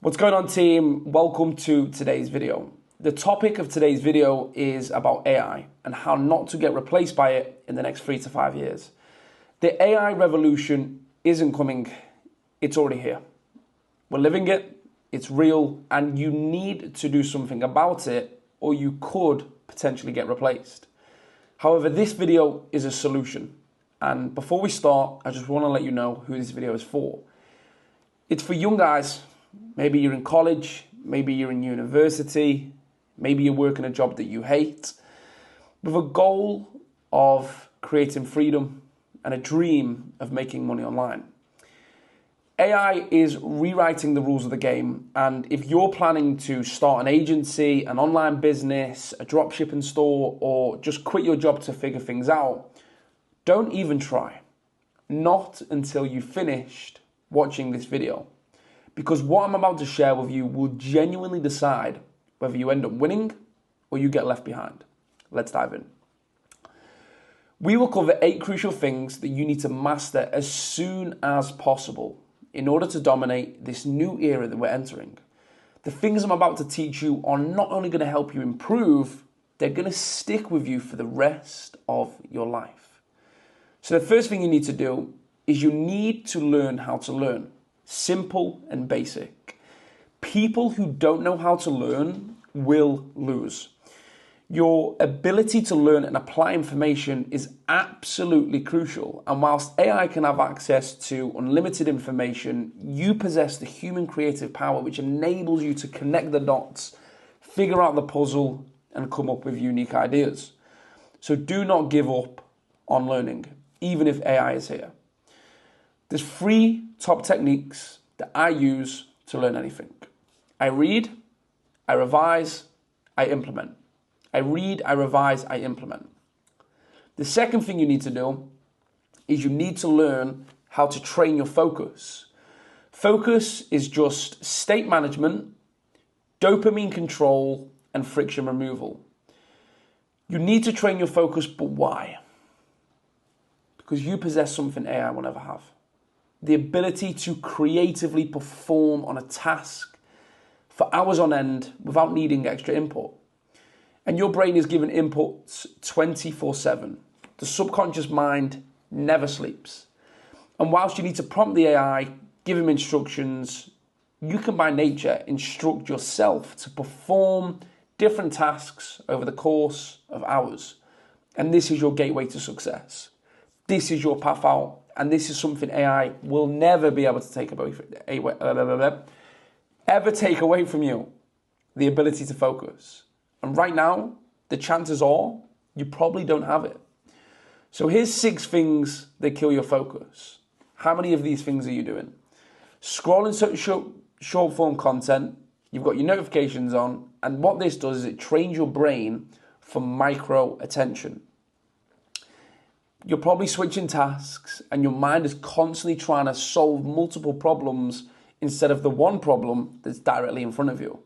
What's going on, team? Welcome to today's video. The topic of today's video is about AI and how not to get replaced by it in the next 3 to 5 years. The AI revolution isn't coming, it's already here. We're living it, it's real, and you need to do something about it or you could potentially get replaced. However, this video is a solution. And before we start, I just want to let you know who this video is for. It's for young guys. Maybe you're in college, maybe you're in university, maybe you're working a job that you hate, with a goal of creating freedom and a dream of making money online. AI is rewriting the rules of the game, and if you're planning to start an agency, an online business, a dropshipping store, or just quit your job to figure things out, don't even try. Not until you've finished watching this video. Because what I'm about to share with you will genuinely decide whether you end up winning or you get left behind. Let's dive in. We will cover 8 crucial things that you need to master as soon as possible in order to dominate this new era that we're entering. The things I'm about to teach you are not only going to help you improve, they're going to stick with you for the rest of your life. So the first thing you need to do is you need to learn how to learn. Simple and basic. People who don't know how to learn will lose. Your ability to learn and apply information is absolutely crucial. And whilst AI can have access to unlimited information, you possess the human creative power which enables you to connect the dots, figure out the puzzle, and come up with unique ideas. So do not give up on learning, even if AI is here. There's 3 top techniques that I use to learn anything. I read, I revise, I implement. I read, I revise, I implement. The second thing you need to do is you need to learn how to train your focus. Focus is just state management, dopamine control, and friction removal. You need to train your focus, but why? Because you possess something AI will never have. The ability to creatively perform on a task for hours on end without needing extra input. And your brain is given inputs 24/7. The subconscious mind never sleeps. And whilst you need to prompt the AI, give him instructions, you can by nature instruct yourself to perform different tasks over the course of hours. And this is your gateway to success. This is your path out. And this is something AI will never be able to take away from you, the ability to focus. And right now, the chances are you probably don't have it. So here's 6 things that kill your focus. How many of these things are you doing? Scrolling short form content, you've got your notifications on, and what this does is it trains your brain for micro attention. You're probably switching tasks and your mind is constantly trying to solve multiple problems instead of the one problem that's directly in front of you.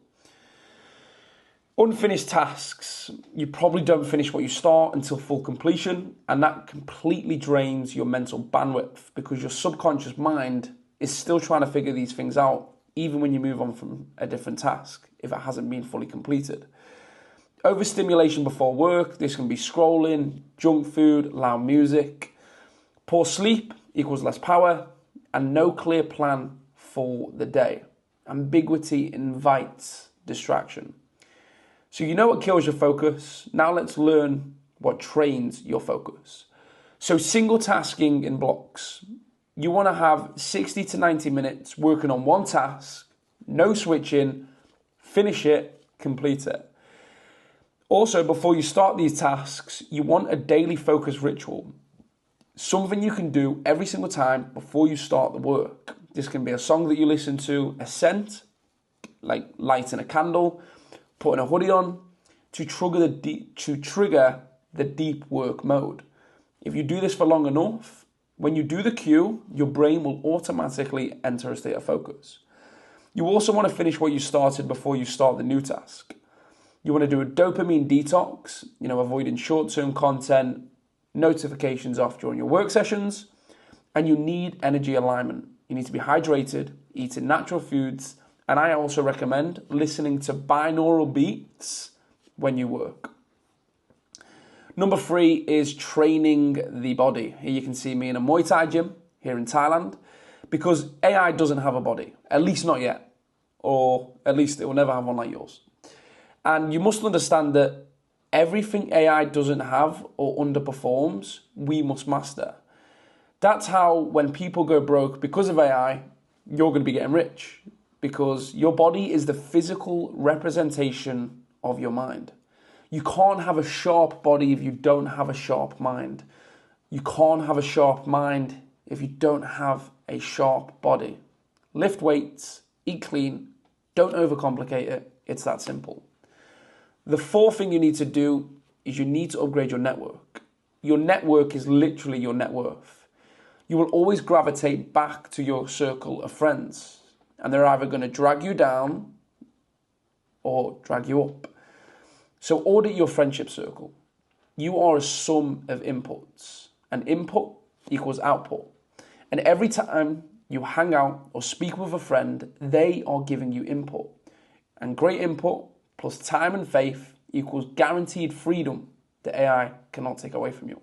Unfinished tasks. You probably don't finish what you start until full completion, and that completely drains your mental bandwidth because your subconscious mind is still trying to figure these things out even when you move on from a different task if it hasn't been fully completed. Overstimulation before work, this can be scrolling, junk food, loud music. Poor sleep equals less power, and no clear plan for the day. Ambiguity invites distraction. So you know what kills your focus. Now let's learn what trains your focus. So single tasking in blocks. You want to have 60 to 90 minutes working on one task, no switching, finish it, complete it. Also, before you start these tasks, you want a daily focus ritual. Something you can do every single time before you start the work. This can be a song that you listen to, a scent, like lighting a candle, putting a hoodie on, to trigger the deep work mode. If you do this for long enough, when you do the cue, your brain will automatically enter a state of focus. You also want to finish what you started before you start the new task. You want to do a dopamine detox, avoiding short-term content, notifications off during your work sessions, and you need energy alignment. You need to be hydrated, eating natural foods, And I also recommend listening to binaural beats when you work. Number 3 is training the body. Here you can see me in a Muay Thai gym here in Thailand, because AI doesn't have a body, at least not yet, or at least it will never have one like yours. And you must understand that everything AI doesn't have or underperforms, we must master. That's how when people go broke because of AI, you're going to be getting rich, because your body is the physical representation of your mind. You can't have a sharp body if you don't have a sharp mind. You can't have a sharp mind if you don't have a sharp body. Lift weights, eat clean, don't overcomplicate it. It's that simple. The 4th thing you need to do is you need to upgrade your network. Your network is literally your net worth. You will always gravitate back to your circle of friends, and they're either going to drag you down or drag you up. So audit your friendship circle. You are a sum of inputs, and input equals output. And every time you hang out or speak with a friend, they are giving you input. And great input plus time and faith equals guaranteed freedom that AI cannot take away from you.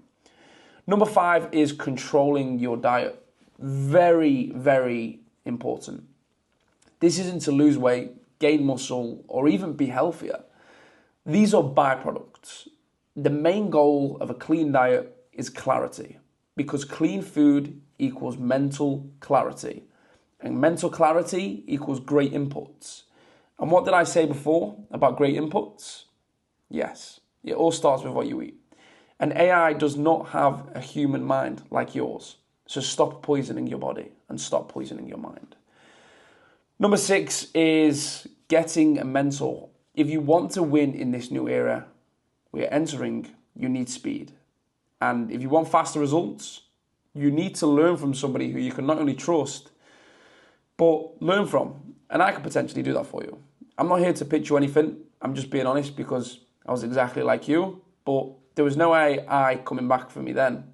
Number 5 is controlling your diet. Very, very important. This isn't to lose weight, gain muscle, or even be healthier. These are byproducts. The main goal of a clean diet is clarity, because clean food equals mental clarity, and mental clarity equals great inputs. And what did I say before about great inputs? Yes, it all starts with what you eat. And AI does not have a human mind like yours. So stop poisoning your body and stop poisoning your mind. Number 6 is getting a mentor. If you want to win in this new era we're entering, you need speed. And if you want faster results, you need to learn from somebody who you can not only trust, but learn from. And I could potentially do that for you. I'm not here to pitch you anything. I'm just being honest, because I was exactly like you, but there was no AI coming back for me then.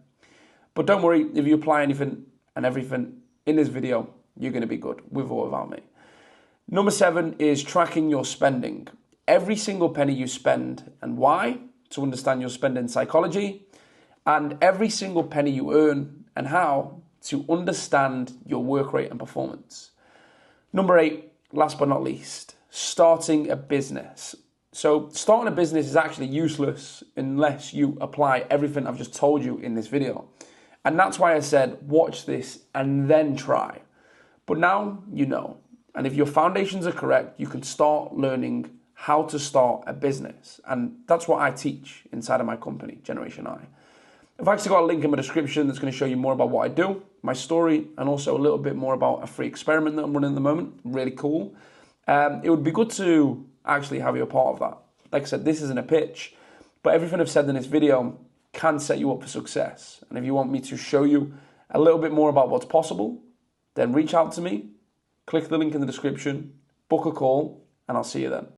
But don't worry, if you apply anything and everything in this video, you're going to be good, with or without me. Number 7 is tracking your spending. Every single penny you spend, and why, to understand your spending psychology, and every single penny you earn and how, to understand your work rate and performance. Number 8, last but not least, starting a business. So starting a business is actually useless unless you apply everything I've just told you in this video. And that's why I said, watch this and then try. But now you know. And if your foundations are correct, you can start learning how to start a business. And that's what I teach inside of my company, Generation I. I've actually got a link in my description that's going to show you more about what I do, my story, and also a little bit more about a free experiment that I'm running at the moment. Really cool. It would be good to actually have you a part of that. Like I said, this isn't a pitch, but everything I've said in this video can set you up for success. And if you want me to show you a little bit more about what's possible, then reach out to me, click the link in the description, book a call, and I'll see you then.